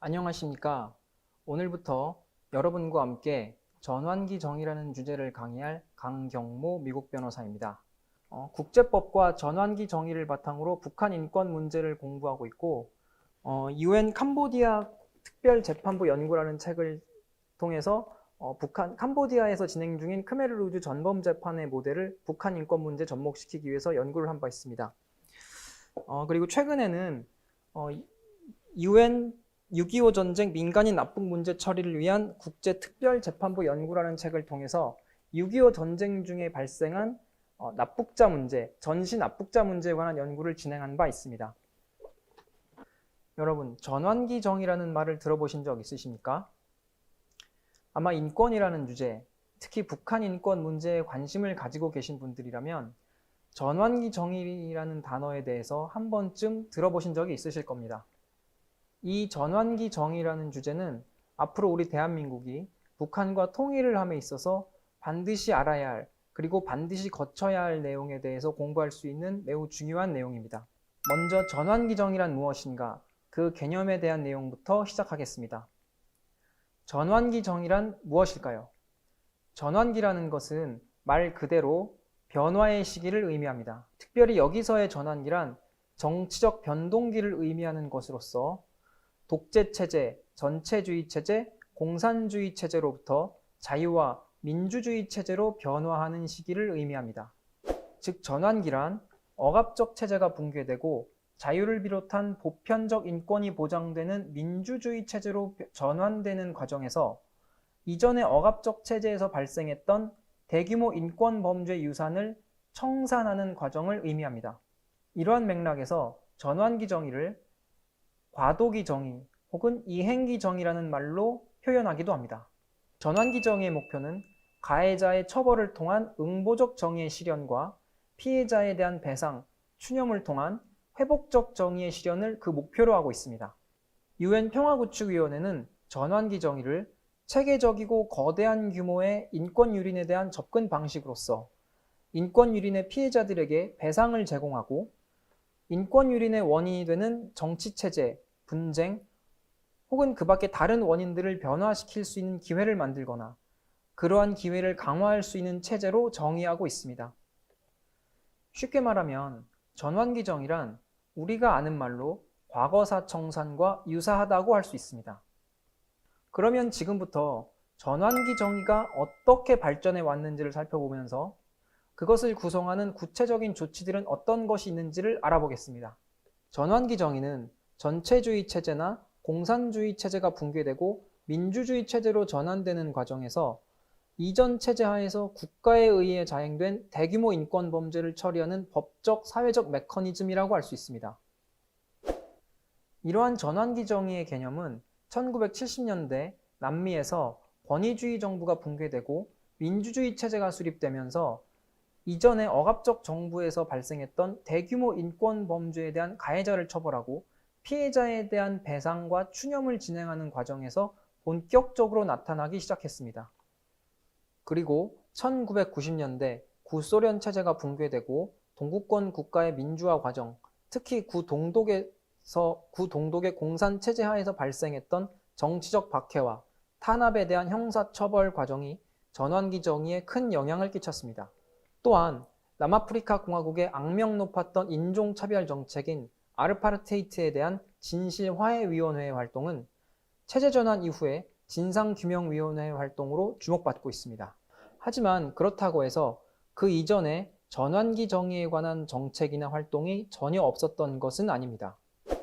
안녕하십니까. 오늘부터 여러분과 함께 전환기 정의라는 주제를 강의할 강경모 미국 변호사입니다. 국제법과 전환기 정의를 바탕으로 북한 인권 문제를 공부하고 있고 UN 캄보디아 특별재판부 연구라는 책을 통해서 캄보디아에서 진행 중인 크메르루즈 전범재판의 모델을 북한 인권 문제에 접목시키기 위해서 연구를 한 바 있습니다. 그리고 최근에는 UN 6.25 전쟁 민간인 납북 문제 처리를 위한 국제특별재판부 연구라는 책을 통해서 6.25 전쟁 중에 발생한 납북자 문제, 전시 납북자 문제에 관한 연구를 진행한 바 있습니다. 여러분, 전환기 정의라는 말을 들어보신 적 있으십니까? 아마 인권이라는 주제, 특히 북한 인권 문제에 관심을 가지고 계신 분들이라면 전환기 정의라는 단어에 대해서 한 번쯤 들어보신 적이 있으실 겁니다. 이 전환기 정의라는 주제는 앞으로 우리 대한민국이 북한과 통일을 함에 있어서 반드시 알아야 할, 그리고 반드시 거쳐야 할 내용에 대해서 공부할 수 있는 매우 중요한 내용입니다. 먼저 전환기 정의란 무엇인가, 그 개념에 대한 내용부터 시작하겠습니다. 전환기 정의란 무엇일까요? 전환기라는 것은 말 그대로 변화의 시기를 의미합니다. 특별히 여기서의 전환기란 정치적 변동기를 의미하는 것으로서 독재체제, 전체주의 체제, 공산주의 체제로부터 자유와 민주주의 체제로 변화하는 시기를 의미합니다. 즉 전환기란 억압적 체제가 붕괴되고 자유를 비롯한 보편적 인권이 보장되는 민주주의 체제로 전환되는 과정에서 이전의 억압적 체제에서 발생했던 대규모 인권 범죄 유산을 청산하는 과정을 의미합니다. 이러한 맥락에서 전환기 정의를 과도기 정의 혹은 이행기 정의라는 말로 표현하기도 합니다. 전환기 정의의 목표는 가해자의 처벌을 통한 응보적 정의의 실현과 피해자에 대한 배상, 추념을 통한 회복적 정의의 실현을 그 목표로 하고 있습니다. UN 평화구축위원회는 전환기 정의를 체계적이고 거대한 규모의 인권 유린에 대한 접근 방식으로서 인권 유린의 피해자들에게 배상을 제공하고 인권 유린의 원인이 되는 정치체제, 분쟁, 혹은 그 밖에 다른 원인들을 변화시킬 수 있는 기회를 만들거나 그러한 기회를 강화할 수 있는 체제로 정의하고 있습니다. 쉽게 말하면 전환기 정의란 우리가 아는 말로 과거사 청산과 유사하다고 할 수 있습니다. 그러면 지금부터 전환기 정의가 어떻게 발전해 왔는지를 살펴보면서 그것을 구성하는 구체적인 조치들은 어떤 것이 있는지를 알아보겠습니다. 전환기 정의는 전체주의 체제나 공산주의 체제가 붕괴되고 민주주의 체제로 전환되는 과정에서 이전 체제 하에서 국가에 의해 자행된 대규모 인권 범죄를 처리하는 법적, 사회적 메커니즘이라고 할 수 있습니다. 이러한 전환기 정의의 개념은 1970년대 남미에서 권위주의 정부가 붕괴되고 민주주의 체제가 수립되면서 이전의 억압적 정부에서 발생했던 대규모 인권 범죄에 대한 가해자를 처벌하고 피해자에 대한 배상과 추념을 진행하는 과정에서 본격적으로 나타나기 시작했습니다. 그리고 1990년대 구소련 체제가 붕괴되고 동구권 국가의 민주화 과정, 특히 구동독의 공산 체제 하에서 발생했던 정치적 박해와 탄압에 대한 형사처벌 과정이 전환기 정의에 큰 영향을 끼쳤습니다. 또한 남아프리카 공화국의 악명 높았던 인종차별 정책인 아르파르테이트에 대한 진실화해위원회의 활동은 체제전환 이후에 진상규명위원회의 활동으로 주목받고 있습니다. 하지만 그렇다고 해서 그 이전에 전환기 정의에 관한 정책이나 활동이 전혀 없었던 것은 아닙니다.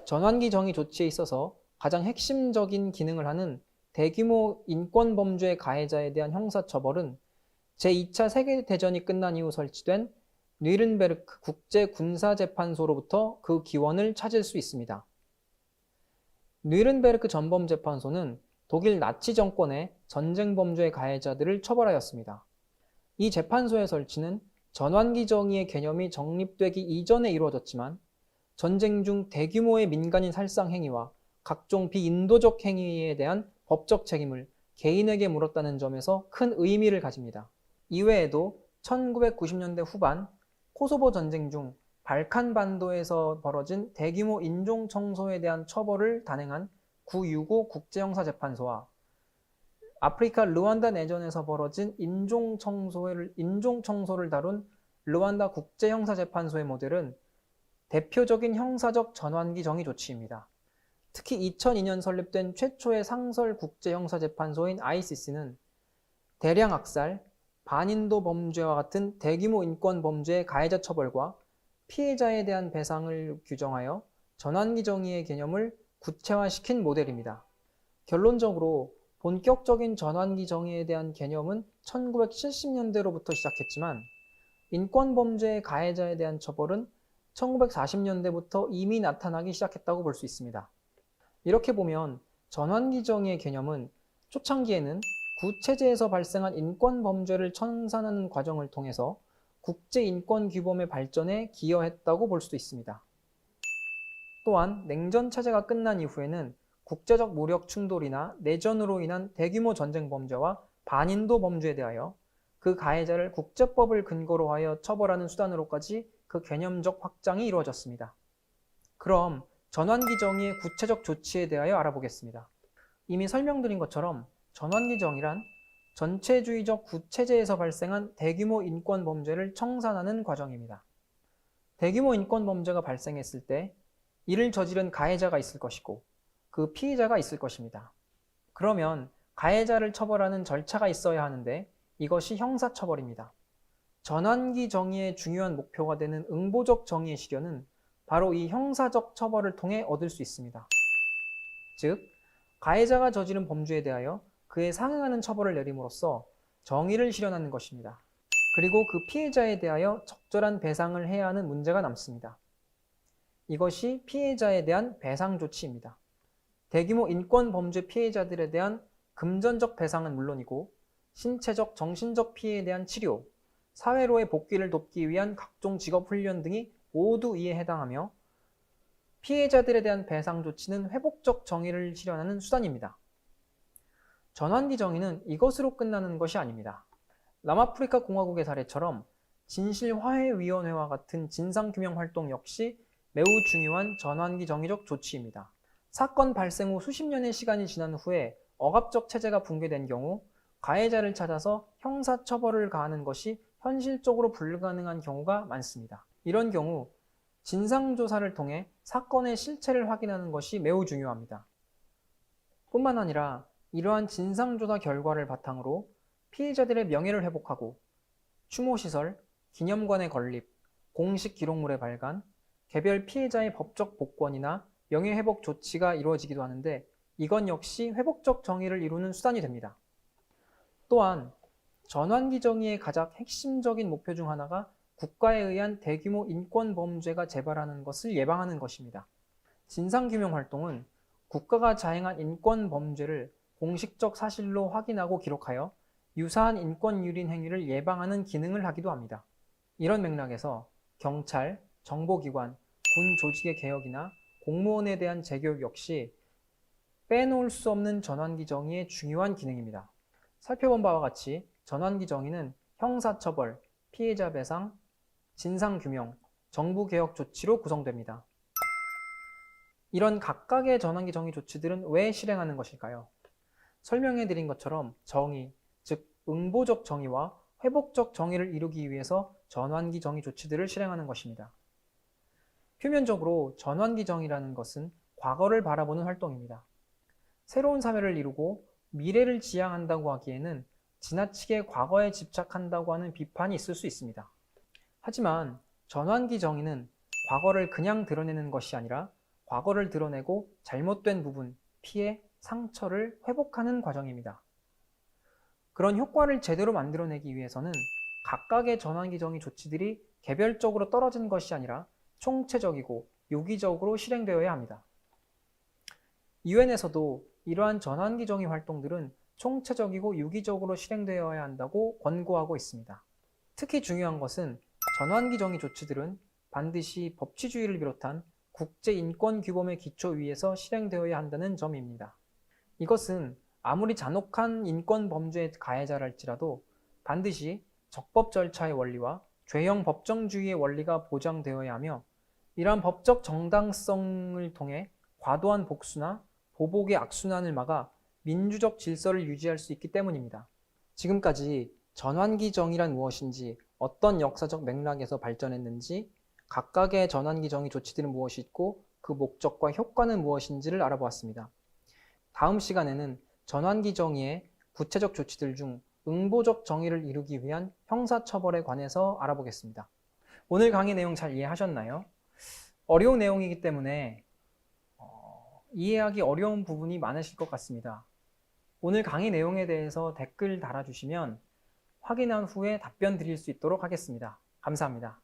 전환기 정의 조치에 있어서 가장 핵심적인 기능을 하는 대규모 인권범죄 가해자에 대한 형사처벌은 제2차 세계대전이 끝난 이후 설치된 뉘른베르크 국제군사재판소로부터 그 기원을 찾을 수 있습니다. 뉘른베르크 전범재판소는 독일 나치 정권의 전쟁범죄 가해자들을 처벌하였습니다. 이 재판소의 설치는 전환기 정의의 개념이 정립되기 이전에 이루어졌지만 전쟁 중 대규모의 민간인 살상 행위와 각종 비인도적 행위에 대한 법적 책임을 개인에게 물었다는 점에서 큰 의미를 가집니다. 이외에도 1990년대 후반 코소보 전쟁 중 발칸반도에서 벌어진 대규모 인종 청소에 대한 처벌을 단행한 965 국제형사재판소와 아프리카 르완다 내전에서 벌어진 인종청소를 다룬 르완다 국제형사재판소의 모델은 대표적인 형사적 전환기 정의 조치입니다. 특히 2002년 설립된 최초의 상설 국제형사재판소인 ICC는 대량 학살, 반인도 범죄와 같은 대규모 인권 범죄의 가해자 처벌과 피해자에 대한 배상을 규정하여 전환기 정의의 개념을 구체화시킨 모델입니다. 결론적으로 본격적인 전환기 정의에 대한 개념은 1970년대로부터 시작했지만 인권 범죄의 가해자에 대한 처벌은 1940년대부터 이미 나타나기 시작했다고 볼 수 있습니다. 이렇게 보면 전환기 정의의 개념은 초창기에는 구체제에서 발생한 인권 범죄를 청산하는 과정을 통해서 국제인권 규범의 발전에 기여했다고 볼 수도 있습니다. 또한 냉전 체제가 끝난 이후에는 국제적 무력 충돌이나 내전으로 인한 대규모 전쟁 범죄와 반인도 범죄에 대하여 그 가해자를 국제법을 근거로 하여 처벌하는 수단으로까지 그 개념적 확장이 이루어졌습니다. 그럼 전환기 정의의 구체적 조치에 대하여 알아보겠습니다. 이미 설명드린 것처럼 전환기 정의란 전체주의적 구체제에서 발생한 대규모 인권 범죄를 청산하는 과정입니다. 대규모 인권 범죄가 발생했을 때 이를 저지른 가해자가 있을 것이고 그 피해자가 있을 것입니다. 그러면 가해자를 처벌하는 절차가 있어야 하는데 이것이 형사처벌입니다. 전환기 정의의 중요한 목표가 되는 응보적 정의의 실현은 바로 이 형사적 처벌을 통해 얻을 수 있습니다. 즉, 가해자가 저지른 범죄에 대하여 그에 상응하는 처벌을 내림으로써 정의를 실현하는 것입니다. 그리고 그 피해자에 대하여 적절한 배상을 해야 하는 문제가 남습니다. 이것이 피해자에 대한 배상 조치입니다. 대규모 인권 범죄 피해자들에 대한 금전적 배상은 물론이고 신체적, 정신적 피해에 대한 치료, 사회로의 복귀를 돕기 위한 각종 직업 훈련 등이 모두 이에 해당하며 피해자들에 대한 배상 조치는 회복적 정의를 실현하는 수단입니다. 전환기 정의는 이것으로 끝나는 것이 아닙니다. 남아프리카 공화국의 사례처럼 진실화해위원회와 같은 진상규명 활동 역시 매우 중요한 전환기 정의적 조치입니다. 사건 발생 후 수십 년의 시간이 지난 후에 억압적 체제가 붕괴된 경우 가해자를 찾아서 형사처벌을 가하는 것이 현실적으로 불가능한 경우가 많습니다. 이런 경우 진상조사를 통해 사건의 실체를 확인하는 것이 매우 중요합니다. 뿐만 아니라 이러한 진상조사 결과를 바탕으로 피해자들의 명예를 회복하고 추모시설, 기념관의 건립, 공식 기록물의 발간, 개별 피해자의 법적 복권이나 명예회복 조치가 이루어지기도 하는데 이건 역시 회복적 정의를 이루는 수단이 됩니다. 또한 전환기 정의의 가장 핵심적인 목표 중 하나가 국가에 의한 대규모 인권 범죄가 재발하는 것을 예방하는 것입니다. 진상규명 활동은 국가가 자행한 인권 범죄를 공식적 사실로 확인하고 기록하여 유사한 인권 유린 행위를 예방하는 기능을 하기도 합니다. 이런 맥락에서 경찰, 정보기관, 군 조직의 개혁이나 공무원에 대한 재교육 역시 빼놓을 수 없는 전환기 정의의 중요한 기능입니다. 살펴본 바와 같이 전환기 정의는 형사처벌, 피해자 배상, 진상규명, 정부개혁 조치로 구성됩니다. 이런 각각의 전환기 정의 조치들은 왜 실행하는 것일까요? 설명해드린 것처럼 정의, 즉 응보적 정의와 회복적 정의를 이루기 위해서 전환기 정의 조치들을 실행하는 것입니다. 표면적으로 전환기 정의라는 것은 과거를 바라보는 활동입니다. 새로운 사회를 이루고 미래를 지향한다고 하기에는 지나치게 과거에 집착한다고 하는 비판이 있을 수 있습니다. 하지만 전환기 정의는 과거를 그냥 드러내는 것이 아니라 과거를 드러내고 잘못된 부분, 피해, 상처를 회복하는 과정입니다. 그런 효과를 제대로 만들어내기 위해서는 각각의 전환기 정의 조치들이 개별적으로 떨어진 것이 아니라 총체적이고 유기적으로 실행되어야 합니다. 유엔에서도 이러한 전환기 정의 활동들은 총체적이고 유기적으로 실행되어야 한다고 권고하고 있습니다. 특히 중요한 것은 전환기 정의 조치들은 반드시 법치주의를 비롯한 국제인권규범의 기초 위에서 실행되어야 한다는 점입니다. 이것은 아무리 잔혹한 인권 범죄의 가해자랄지라도 반드시 적법 절차의 원리와 죄형 법정주의의 원리가 보장되어야 하며 이러한 법적 정당성을 통해 과도한 복수나 보복의 악순환을 막아 민주적 질서를 유지할 수 있기 때문입니다. 지금까지 전환기 정의란 무엇인지, 어떤 역사적 맥락에서 발전했는지, 각각의 전환기 정의 조치들은 무엇이 있고 그 목적과 효과는 무엇인지를 알아보았습니다. 다음 시간에는 전환기 정의의 구체적 조치들 중 응보적 정의를 이루기 위한 형사처벌에 관해서 알아보겠습니다. 오늘 강의 내용 잘 이해하셨나요? 어려운 내용이기 때문에 이해하기 어려운 부분이 많으실 것 같습니다. 오늘 강의 내용에 대해서 댓글 달아주시면 확인한 후에 답변 드릴 수 있도록 하겠습니다. 감사합니다.